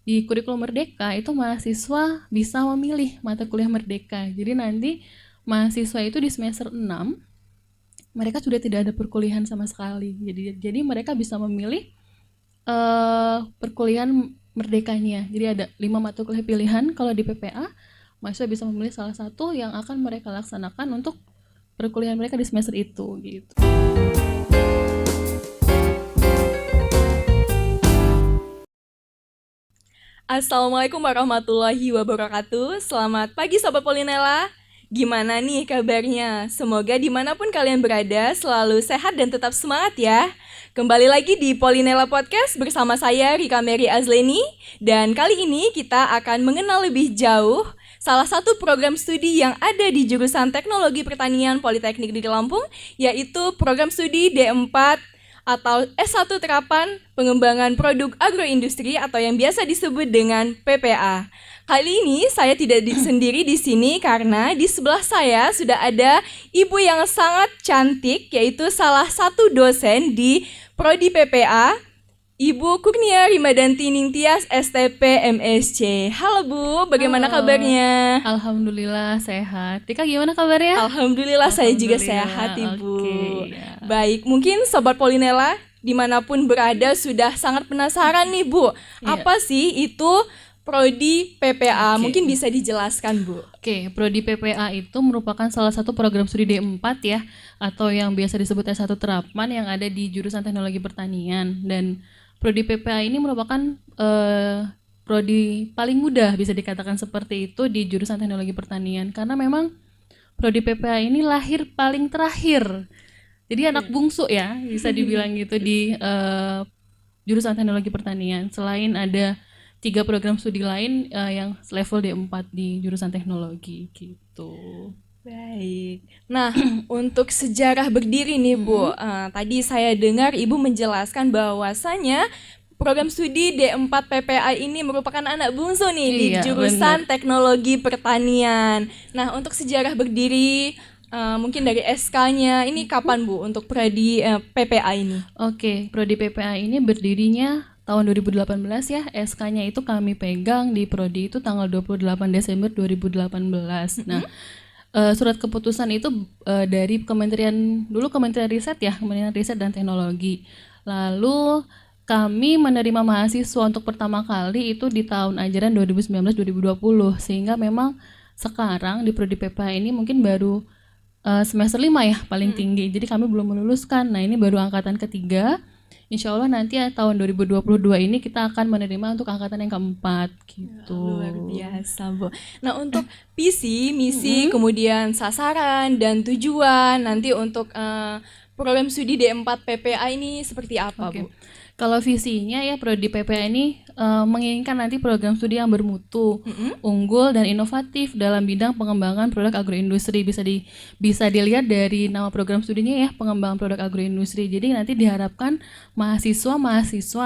di kurikulum Merdeka itu mahasiswa bisa memilih mata kuliah Merdeka. Jadi nanti mahasiswa itu di semester 6 mereka sudah tidak ada perkuliahan sama sekali. Jadi mereka bisa memilih perkuliahan merdekanya. Jadi ada 5 mata kuliah pilihan kalau di PPA, mahasiswa bisa memilih salah satu yang akan mereka laksanakan untuk perkuliahan mereka di semester itu gitu. Assalamualaikum warahmatullahi wabarakatuh. Selamat pagi Sobat Polinela. Gimana nih kabarnya? Semoga dimanapun kalian berada selalu sehat dan tetap semangat ya. Kembali lagi di Polinela Podcast bersama saya Rika Mary Azleni. Dan kali ini kita akan mengenal lebih jauh salah satu program studi yang ada di jurusan Teknologi Pertanian Politeknik di Lampung, yaitu program studi D4 atau S1 Terapan Pengembangan Produk Agroindustri atau yang biasa disebut dengan PPA. Kali ini saya tidak sendiri di sini karena di sebelah saya sudah ada ibu yang sangat cantik, yaitu salah satu dosen di Prodi PPA, Ibu Kurnia Rimadanti Ningtyas STP MSc. Halo Bu, bagaimana Halo. kabarnya? Alhamdulillah sehat. Tika gimana kabarnya? Alhamdulillah saya juga Alhamdulillah, sehat Ibu. oke, ya. Baik, mungkin Sobat Polinela dimanapun berada sudah sangat penasaran nih Bu. Iya. Apa sih itu Prodi PPA? Oke. Mungkin bisa dijelaskan Bu. Oke, Prodi PPA itu merupakan salah satu program studi D4 ya, atau yang biasa disebut S1 Terapan yang ada di jurusan Teknologi Pertanian. Dan Prodi PPA ini merupakan prodi paling mudah, bisa dikatakan seperti itu, di jurusan Teknologi Pertanian. Karena memang Prodi PPA ini lahir paling terakhir. Jadi anak bungsu ya, bisa dibilang gitu di jurusan Teknologi Pertanian. Selain ada 3 program studi lain yang level D4 di jurusan teknologi gitu. Baik. Nah, untuk sejarah berdiri nih Bu, tadi saya dengar Ibu menjelaskan bahwasanya program studi D4 PPA ini merupakan anak bungsu nih di Iya, jurusan Teknologi Pertanian. Nah, untuk sejarah berdiri mungkin dari SK-nya ini kapan Bu untuk Prodi PPA ini? Oke, Prodi PPA ini berdirinya tahun 2018 ya. SK-nya itu kami pegang di Prodi itu tanggal 28 Desember 2018. Nah, surat keputusan itu dari Kementerian Riset ya, Kementerian Riset dan Teknologi. Lalu kami menerima mahasiswa untuk pertama kali itu di tahun ajaran 2019-2020, sehingga memang sekarang di Prodi PPA ini mungkin baru semester 5 ya paling tinggi. Jadi kami belum meluluskan. Nah, ini baru angkatan ketiga. Insya Allah nanti ya, tahun 2022 ini kita akan menerima untuk angkatan yang keempat gitu. Luar biasa Bu. Nah, untuk visi, misi, kemudian sasaran dan tujuan nanti untuk program studi D4 PPA ini seperti apa Bu? Kalau visinya ya, Prodi PPA ini menginginkan nanti program studi yang bermutu, unggul dan inovatif dalam bidang pengembangan produk agroindustri. Bisa dilihat dari nama program studinya ya, pengembangan produk agroindustri. Jadi nanti diharapkan mahasiswa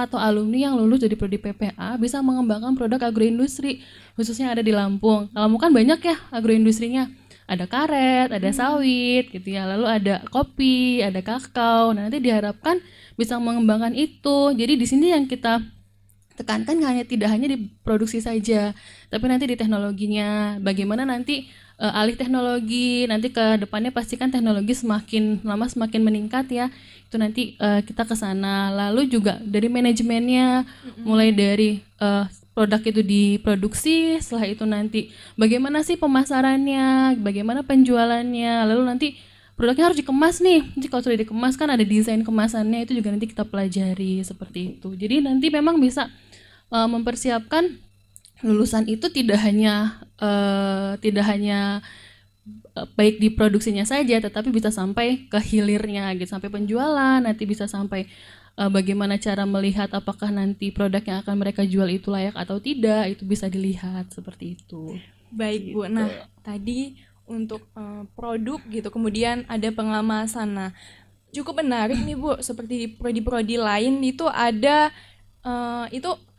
atau alumni yang lulus dari Prodi PPA bisa mengembangkan produk agroindustri, khususnya ada di Lampung. Lampung kan banyak ya agroindustrinya. Ada karet, ada sawit gitu ya, lalu ada kopi, ada kakao. Nah, nanti diharapkan bisa mengembangkan itu. Jadi di sini yang kita tekankan tidak hanya di produksi saja, tapi nanti di teknologinya. Bagaimana nanti alih teknologi, nanti ke depannya pastikan teknologi semakin lama semakin meningkat ya. Itu nanti kita ke sana. Lalu juga dari manajemennya, mulai dari produk itu diproduksi, setelah itu nanti bagaimana sih pemasarannya, bagaimana penjualannya, lalu nanti produknya harus dikemas nih. Jadi kalau sudah dikemas kan ada desain kemasannya, itu juga nanti kita pelajari seperti itu. Jadi nanti memang bisa mempersiapkan lulusan itu tidak hanya baik di produksinya saja, tetapi bisa sampai ke hilirnya gitu, sampai penjualan, nanti bisa sampai bagaimana cara melihat apakah nanti produk yang akan mereka jual itu layak atau tidak, itu bisa dilihat seperti itu. Baik Bu. Nah, tadi untuk produk gitu, kemudian ada pengemasan. Nah, cukup menarik nih Bu, seperti di prodi-prodi lain itu ada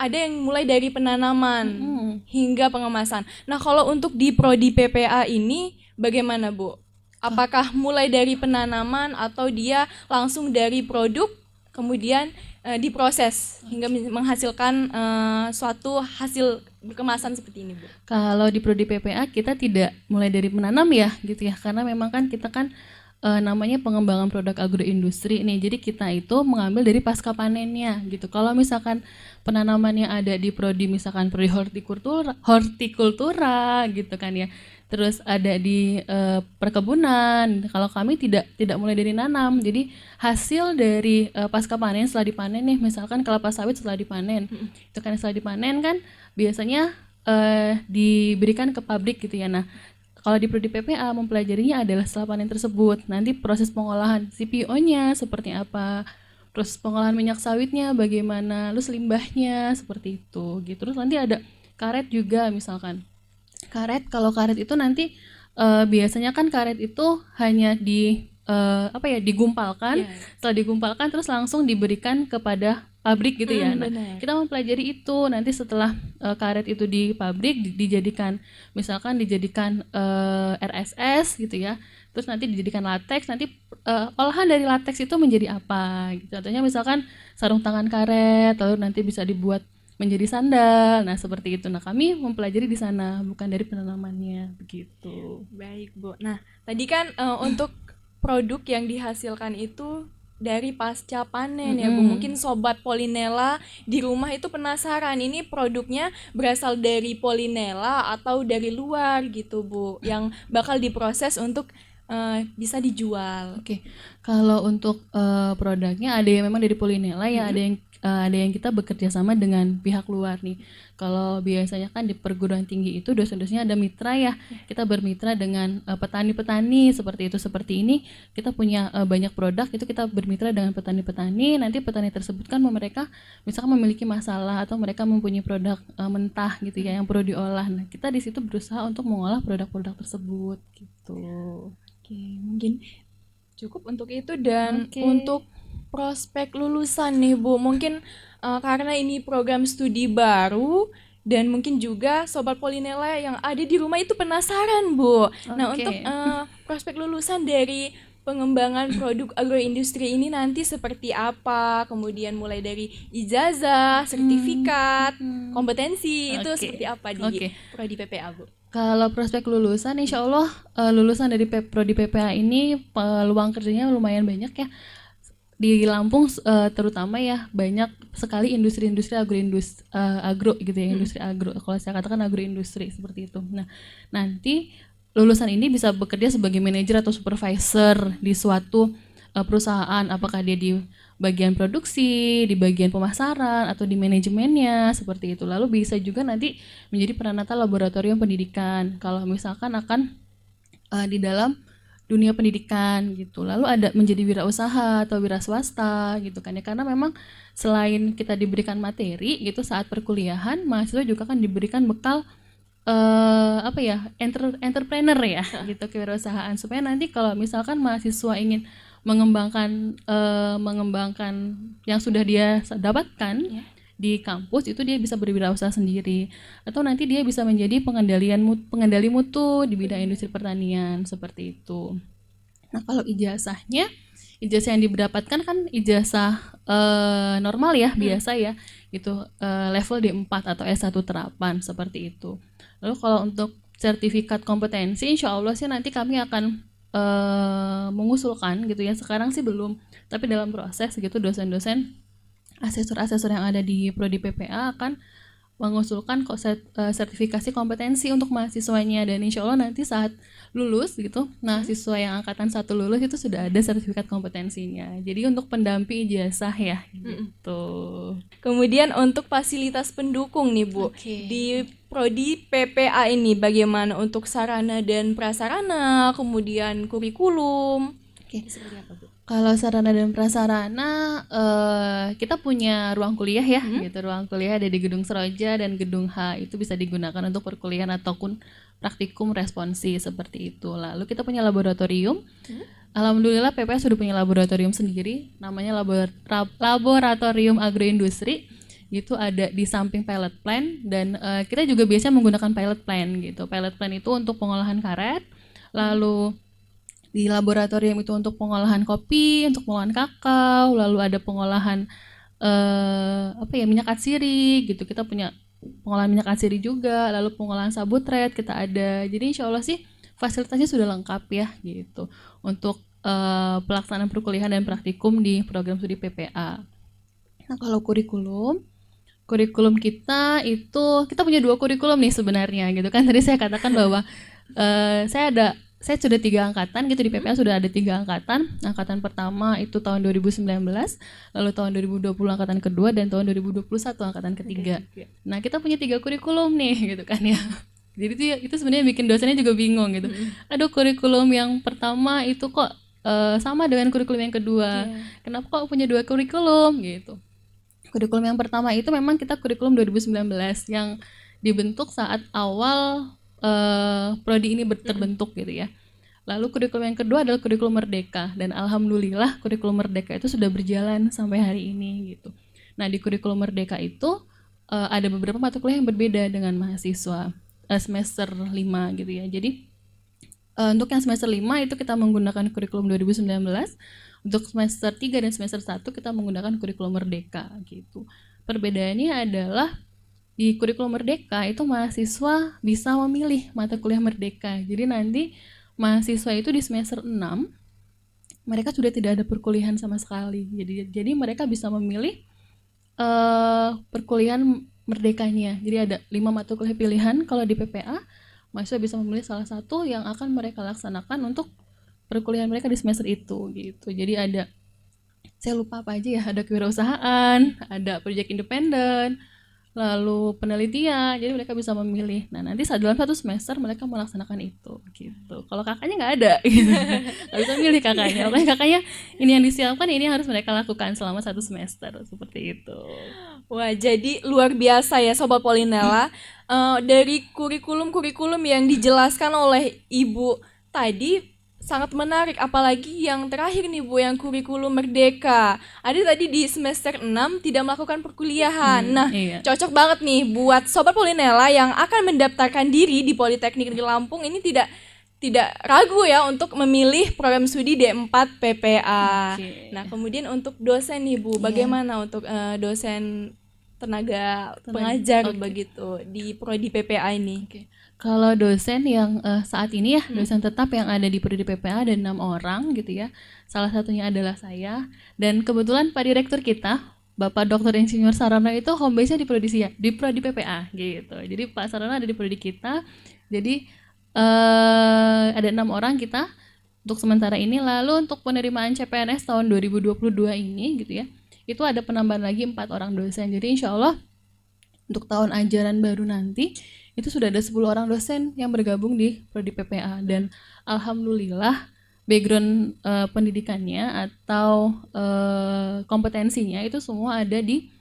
yang mulai dari penanaman hingga pengemasan. Nah, kalau untuk di prodi PPA ini bagaimana Bu? Apakah mulai dari penanaman atau dia langsung dari produk kemudian diproses hingga menghasilkan suatu hasil kemasan seperti ini, Bu? Kalau di prodi PPA kita tidak mulai dari menanam ya gitu ya, karena memang kan kita kan namanya pengembangan produk agroindustri nih. Jadi kita itu mengambil dari pasca panennya gitu. Kalau misalkan penanamannya ada di prodi misalkan prodi hortikultura gitu kan ya. Terus ada di perkebunan. Kalau kami tidak mulai dari nanam. Jadi hasil dari pasca panen setelah dipanen nih, misalkan kelapa sawit setelah dipanen. Itu kan setelah dipanen kan biasanya diberikan ke pabrik gitu ya. Nah, kalau di prodi PPA mempelajarinya adalah setelah panen tersebut. Nanti proses pengolahan CPO-nya seperti apa, proses pengolahan minyak sawitnya bagaimana, terus limbahnya seperti itu gitu. Terus nanti ada karet juga misalkan. Karet, kalau karet itu nanti biasanya kan karet itu hanya digumpalkan. Setelah digumpalkan terus langsung diberikan kepada pabrik gitu ya. Nah, kita mempelajari itu nanti setelah karet itu di pabrik dijadikan misalkan dijadikan RSS gitu ya. Terus nanti dijadikan lateks, nanti olahan dari lateks itu menjadi apa gitu. Contohnya misalkan sarung tangan karet, lalu nanti bisa dibuat menjadi sandal. Nah, seperti itu. Nah, kami mempelajari di sana, bukan dari penanamannya begitu. Baik, Bu. Nah, tadi kan untuk produk yang dihasilkan itu dari pasca panen ya, Bu. Mungkin sobat Polinela di rumah itu penasaran ini produknya berasal dari Polinela atau dari luar gitu, Bu, yang bakal diproses untuk bisa dijual. Oke. Kalau untuk produknya ada yang memang dari Polinela ya, ada yang kita bekerja sama dengan pihak luar nih. Kalau biasanya kan di perguruan tinggi itu dosen-dosennya ada mitra ya. Kita bermitra dengan petani-petani seperti itu. Seperti ini kita punya banyak produk, itu kita bermitra dengan petani-petani. Nanti petani tersebut kan mereka misalkan memiliki masalah atau mereka mempunyai produk mentah gitu ya yang perlu diolah. Nah, kita di situ berusaha untuk mengolah produk-produk tersebut gitu. Oke, mungkin cukup untuk itu. Dan untuk prospek lulusan nih, Bu, mungkin karena ini program studi baru dan mungkin juga sobat Polinela yang ada di rumah itu penasaran, Bu. Nah, untuk prospek lulusan dari pengembangan produk agroindustri ini nanti seperti apa? Kemudian mulai dari ijazah, sertifikat, kompetensi itu seperti apa di prodi PPA, Bu? Kalau prospek lulusan, insya Allah lulusan dari prodi PPA ini peluang kerjanya lumayan banyak ya. Di Lampung terutama ya banyak sekali industri-industri agro gitu ya, industri agro. Kalau saya katakan agroindustri seperti itu. Nah, nanti lulusan ini bisa bekerja sebagai manajer atau supervisor di suatu perusahaan, apakah dia di bagian produksi, di bagian pemasaran, atau di manajemennya, seperti itu. Lalu bisa juga nanti menjadi peranata laboratorium pendidikan kalau misalkan akan di dalam dunia pendidikan gitu. Lalu ada menjadi wirausaha atau wira swasta gitu kan ya, karena memang selain kita diberikan materi gitu saat perkuliahan, mahasiswa juga kan diberikan bekal entrepreneur ya gitu, kewirausahaan, supaya nanti kalau misalkan mahasiswa ingin mengembangkan yang sudah dia dapatkan di kampus, itu dia bisa berwirausaha sendiri, atau nanti dia bisa menjadi pengendali mutu di bidang industri pertanian seperti itu. Nah, kalau ijazah yang didapatkan kan ijazah normal ya, biasa ya gitu, level D4 atau S1 terapan seperti itu. Lalu kalau untuk sertifikat kompetensi, insya Allah sih nanti kami akan mengusulkan gitu ya. Sekarang sih belum, tapi dalam proses gitu dosen-dosen, asesor-asesor yang ada di prodi PPA akan mengusulkan sertifikasi kompetensi untuk mahasiswanya, dan insya Allah nanti saat lulus gitu, mahasiswa yang angkatan 1 lulus itu sudah ada sertifikat kompetensinya. Jadi untuk pendamping ijazah ya gitu. Kemudian untuk fasilitas pendukung nih, Bu, di prodi PPA ini bagaimana untuk sarana dan prasarana, kemudian kurikulum? Seperti apa, Bu? Kalau sarana dan prasarana, kita punya ruang kuliah ya, gitu. Ruang kuliah ada di Gedung Seroja dan Gedung H, itu bisa digunakan untuk perkuliahan ataupun praktikum responsi seperti itu. Lalu kita punya laboratorium. Alhamdulillah PPA sudah punya laboratorium sendiri, namanya Laboratorium Agroindustri. Itu ada di samping pilot plant, dan kita juga biasanya menggunakan pilot plant gitu. Pilot plant itu untuk pengolahan karet. Lalu Di laboratorium itu untuk pengolahan kopi, untuk pengolahan kakao, lalu ada pengolahan minyak atsiri gitu. Kita punya pengolahan minyak atsiri juga, lalu pengolahan sabutret kita ada. Jadi insya Allah sih fasilitasnya sudah lengkap ya gitu untuk pelaksanaan perkuliahan dan praktikum di program studi PPA. Nah kalau kurikulum kita itu kita punya 2 kurikulum nih sebenarnya gitu kan. Tadi saya katakan bahwa saya sudah 3 angkatan gitu di PPA, sudah ada 3 angkatan. Angkatan pertama itu tahun 2019, lalu tahun 2020 angkatan kedua, dan tahun 2021 angkatan ketiga. Nah kita punya 3 kurikulum nih gitu kan ya. Jadi itu sebenarnya bikin dosennya juga bingung gitu. Aduh, kurikulum yang pertama itu kok sama dengan kurikulum yang kedua. Kenapa kok punya 2 kurikulum gitu? Kurikulum yang pertama itu memang kita kurikulum 2019 yang dibentuk saat awal prodi ini terbentuk gitu ya. Lalu kurikulum yang kedua adalah kurikulum Merdeka, dan alhamdulillah kurikulum Merdeka itu sudah berjalan sampai hari ini gitu. Nah di kurikulum Merdeka itu ada beberapa mata kuliah yang berbeda dengan mahasiswa semester 5 gitu ya. Jadi untuk yang semester 5 itu kita menggunakan kurikulum 2019. Untuk semester 3 dan semester 1 kita menggunakan kurikulum Merdeka gitu. Perbedaannya adalah di kurikulum Merdeka itu mahasiswa bisa memilih mata kuliah Merdeka. Jadi nanti mahasiswa itu di semester 6 mereka sudah tidak ada perkuliahan sama sekali. Jadi mereka bisa memilih perkuliahan Merdekanya. Jadi ada 5 mata kuliah pilihan kalau di PPA. Mahasiswa bisa memilih salah satu yang akan mereka laksanakan untuk perkuliahan mereka di semester itu gitu. Jadi ada, saya lupa apa aja ya, ada kewirausahaan, ada proyek independen, lalu penelitian. Jadi mereka bisa memilih. Nah nanti dalam 1 semester mereka melaksanakan itu gitu. Kalau kakaknya nggak ada gitu. Nggak bisa milih kakaknya. Makanya kakaknya ini yang disiapkan, ini yang harus mereka lakukan selama 1 semester seperti itu. Wah, jadi luar biasa ya Sobat Polinela. Dari kurikulum-kurikulum yang dijelaskan oleh Ibu tadi sangat menarik, apalagi yang terakhir nih Bu, yang kurikulum Merdeka. Ada tadi di semester 6 tidak melakukan perkuliahan. Iya. Cocok banget nih buat Sobat Polinela yang akan mendaftarkan diri di Politeknik Negeri Lampung ini tidak ragu ya untuk memilih program studi D4 PPA. Nah, kemudian untuk dosen nih Bu, bagaimana untuk dosen tenaga pengajar begitu di prodi PPA ini? Kalau dosen yang saat ini ya, dosen tetap yang ada di prodi PPA ada 6 orang gitu ya. Salah satunya adalah saya, dan kebetulan Pak Direktur kita, Bapak Dr. Insinyur Sarono itu home base-nya di prodi PPA gitu. Jadi Pak Sarono ada di prodi kita. Jadi ada 6 orang kita untuk sementara ini. Lalu untuk penerimaan CPNS tahun 2022 ini gitu ya, itu ada penambahan lagi 4 orang dosen. Jadi insya Allah untuk tahun ajaran baru nanti itu sudah ada 10 orang dosen yang bergabung di prodi PPA. Dan alhamdulillah background pendidikannya atau kompetensinya itu semua ada di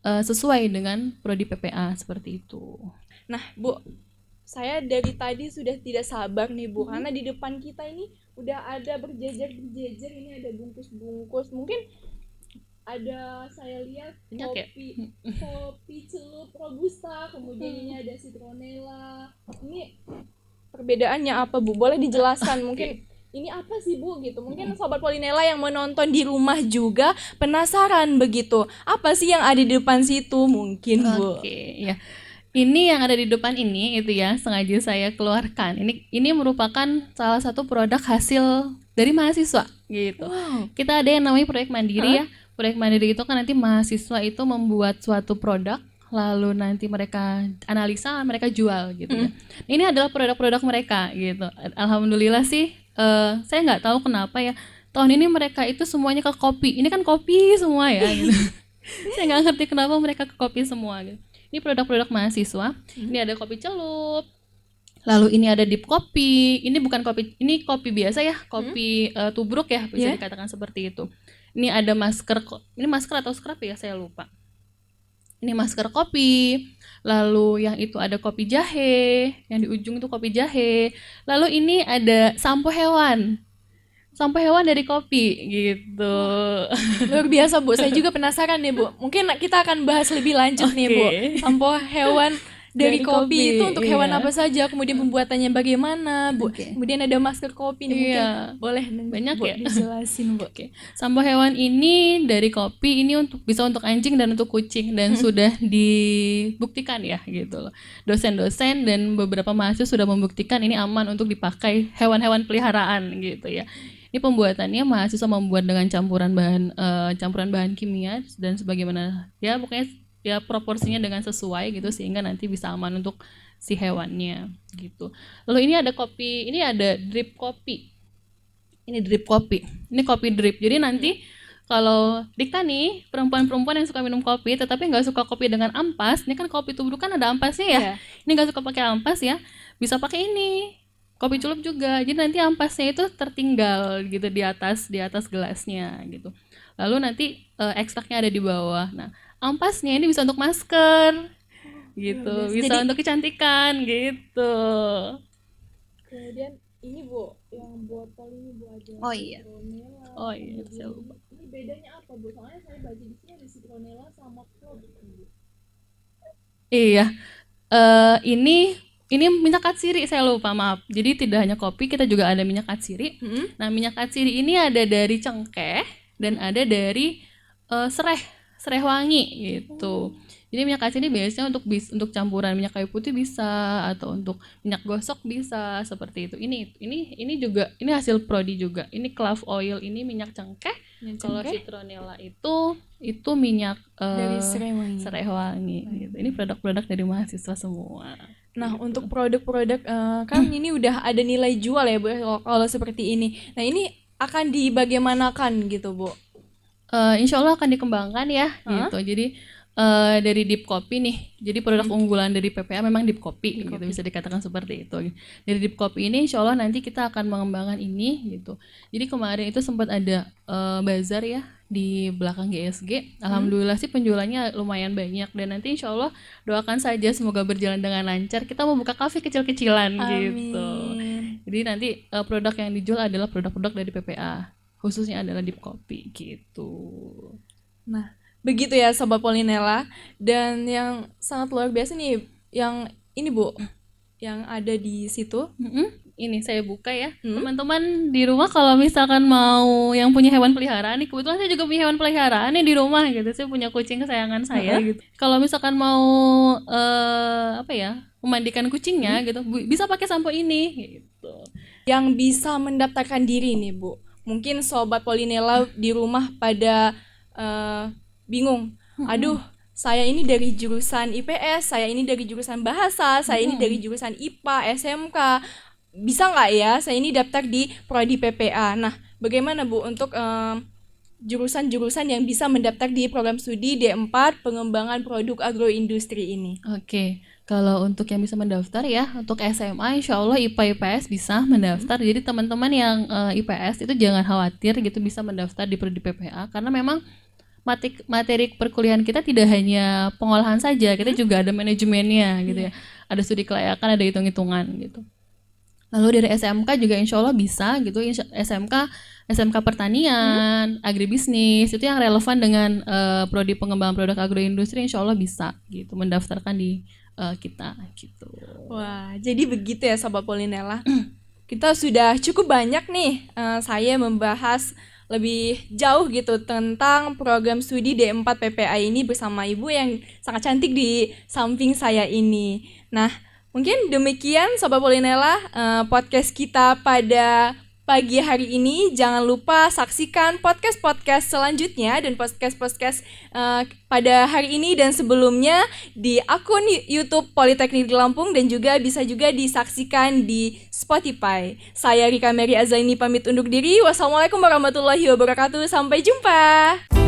sesuai dengan prodi PPA seperti itu. Nah Bu, saya dari tadi sudah tidak sabar nih Bu, karena di depan kita ini udah ada berjejer-berjejer, ini ada bungkus-bungkus. Mungkin ada, saya lihat kopi celup robusta, kemudian ini ada citronella. Ini perbedaannya apa Bu? Boleh dijelaskan mungkin ini apa sih Bu gitu? Mungkin Sobat Polinela yang menonton di rumah juga penasaran begitu. Apa sih yang ada di depan situ mungkin Bu? Ya. Ini yang ada di depan ini itu ya sengaja saya keluarkan. Ini merupakan salah satu produk hasil dari mahasiswa gitu. Kita ada yang namanya proyek mandiri ya. Proyek mandiri itu kan nanti mahasiswa itu membuat suatu produk, lalu nanti mereka analisa, mereka jual gitu ya. Ini adalah produk-produk mereka gitu. Alhamdulillah sih, saya nggak tahu kenapa ya, tahun ini mereka itu semuanya ke kopi. Ini kan kopi semua ya gitu. Saya nggak ngerti kenapa mereka ke kopi semua gitu. Ini produk-produk mahasiswa. Ini ada kopi celup, lalu ini ada deep kopi. Ini bukan kopi, ini kopi biasa ya, kopi tubruk ya, bisa dikatakan seperti itu. Ini ada masker, ini masker atau scrub ya, saya lupa. Ini masker kopi. Lalu yang itu ada kopi jahe, yang di ujung itu kopi jahe. Lalu ini ada sampo hewan. Sampo hewan dari kopi gitu. Luar biasa Bu, saya juga penasaran nih Bu. Mungkin kita akan bahas lebih lanjut nih Bu. Sampo hewan dari kopi itu untuk hewan iya. apa saja, kemudian pembuatannya bagaimana, Bu. Oke. Kemudian ada masker kopi nih, mungkin Iya. boleh Banyak Bu ya? dijelasin, Bu. Oke, sampah hewan ini dari kopi ini bisa untuk anjing dan untuk kucing dan sudah dibuktikan ya gitu loh. Dosen-dosen dan beberapa mahasiswa sudah membuktikan ini aman untuk dipakai hewan-hewan peliharaan gitu ya. Ini pembuatannya mahasiswa membuat dengan campuran bahan kimia dan sebagaimana ya pokoknya ya proporsinya dengan sesuai gitu sehingga nanti bisa aman untuk si hewannya gitu. Lalu ini ada kopi, ini ada drip kopi. Ini drip kopi. Ini kopi drip. Jadi nanti kalau Dikta nih perempuan-perempuan yang suka minum kopi tetapi nggak suka kopi dengan ampas, ini kan kopi tubruk kan ada ampasnya ya. Iya. Ini nggak suka pakai ampas ya, bisa pakai ini kopi celup juga. Jadi nanti ampasnya itu tertinggal gitu di atas gelasnya gitu. Lalu nanti ekstraknya ada di bawah. Nah ampasnya ini bisa untuk masker gitu, bisa untuk kecantikan gitu. Kemudian ini Bu, yang botol ini Bu ada Oh iya. citronella. Oh iya, saya lupa. Ini bedanya apa Bu? Soalnya saya baca di sini ada citronella sama produk Bu. Iya. Ini minyak katsiri saya lupa, maaf. Jadi tidak hanya kopi, kita juga ada minyak katsiri. Nah, minyak katsiri ini ada dari cengkeh dan ada dari serai wangi gitu. Jadi minyak katsiri biasanya untuk campuran minyak kayu putih bisa atau untuk minyak gosok bisa seperti itu. Ini juga ini hasil prodi juga. Ini clove oil, ini minyak cengkeh. Kalau citronella itu minyak Dari serai wangi gitu. Ini produk-produk dari mahasiswa semua. Nah, untuk produk-produk kan ini udah ada nilai jual ya Bu kalau seperti ini. Nah, ini akan dibagaimanakan gitu Bu? Insya Allah akan dikembangkan ya gitu. Jadi dari Deep Kopi nih, jadi produk unggulan dari PPA memang Deep Kopi gitu, bisa dikatakan seperti itu. Dari Deep Kopi ini insya Allah nanti kita akan mengembangkan ini gitu. Jadi kemarin itu sempat ada bazar ya di belakang GSG. Alhamdulillah sih penjualannya lumayan banyak dan nanti insya Allah doakan saja semoga berjalan dengan lancar. Kita mau buka kafe kecil-kecilan gitu. Jadi nanti produk yang dijual adalah produk-produk dari PPA, khususnya adalah Deep Kopi gitu. Nah, begitu ya Sobat Polinella. Dan yang sangat luar biasa nih yang ini Bu, yang ada di situ. Ini saya buka ya. Teman-teman di rumah kalau misalkan mau yang punya hewan peliharaan nih, kebetulan saya juga punya hewan peliharaan nih di rumah gitu. Saya punya kucing kesayangan saya gitu. Kalau misalkan mau memandikan kucingnya gitu, bisa pakai sampo ini gitu. Yang bisa mendaftarkan diri nih Bu. Mungkin Sobat Polinella di rumah pada bingung. Aduh, saya ini dari jurusan IPS, saya ini dari jurusan bahasa, saya ini dari jurusan IPA, SMK. Bisa nggak ya saya ini daftar di prodi PPA? Nah, bagaimana Bu untuk jurusan-jurusan yang bisa mendaftar di program studi D4 pengembangan produk agroindustri ini? Oke, kalau untuk yang bisa mendaftar ya, untuk SMA insya Allah IPA IPS bisa mendaftar. Jadi teman-teman yang IPS itu jangan khawatir gitu, bisa mendaftar di prodi PPA karena memang materi perkuliahan kita tidak hanya pengolahan saja, kita juga ada manajemennya gitu ya. Ada studi kelayakan, ada hitung-hitungan gitu. Lalu dari SMK juga insya Allah bisa gitu, SMK pertanian, agribisnis, itu yang relevan dengan prodi pengembangan produk agroindustri insya Allah bisa gitu, mendaftarkan di kita gitu. Wah, jadi begitu ya Sobat Polinella. Kita sudah cukup banyak nih saya membahas lebih jauh gitu tentang program studi D4 PPA ini bersama Ibu yang sangat cantik di samping saya ini. Nah, mungkin demikian Sobat Polinella podcast kita pada pagi hari ini. Jangan lupa saksikan podcast-podcast selanjutnya dan podcast-podcast pada hari ini dan sebelumnya di akun YouTube Politeknik Lampung dan juga bisa juga disaksikan di Spotify. Saya Rika Mary Azaini pamit undur diri. Wassalamualaikum warahmatullahi wabarakatuh. Sampai jumpa.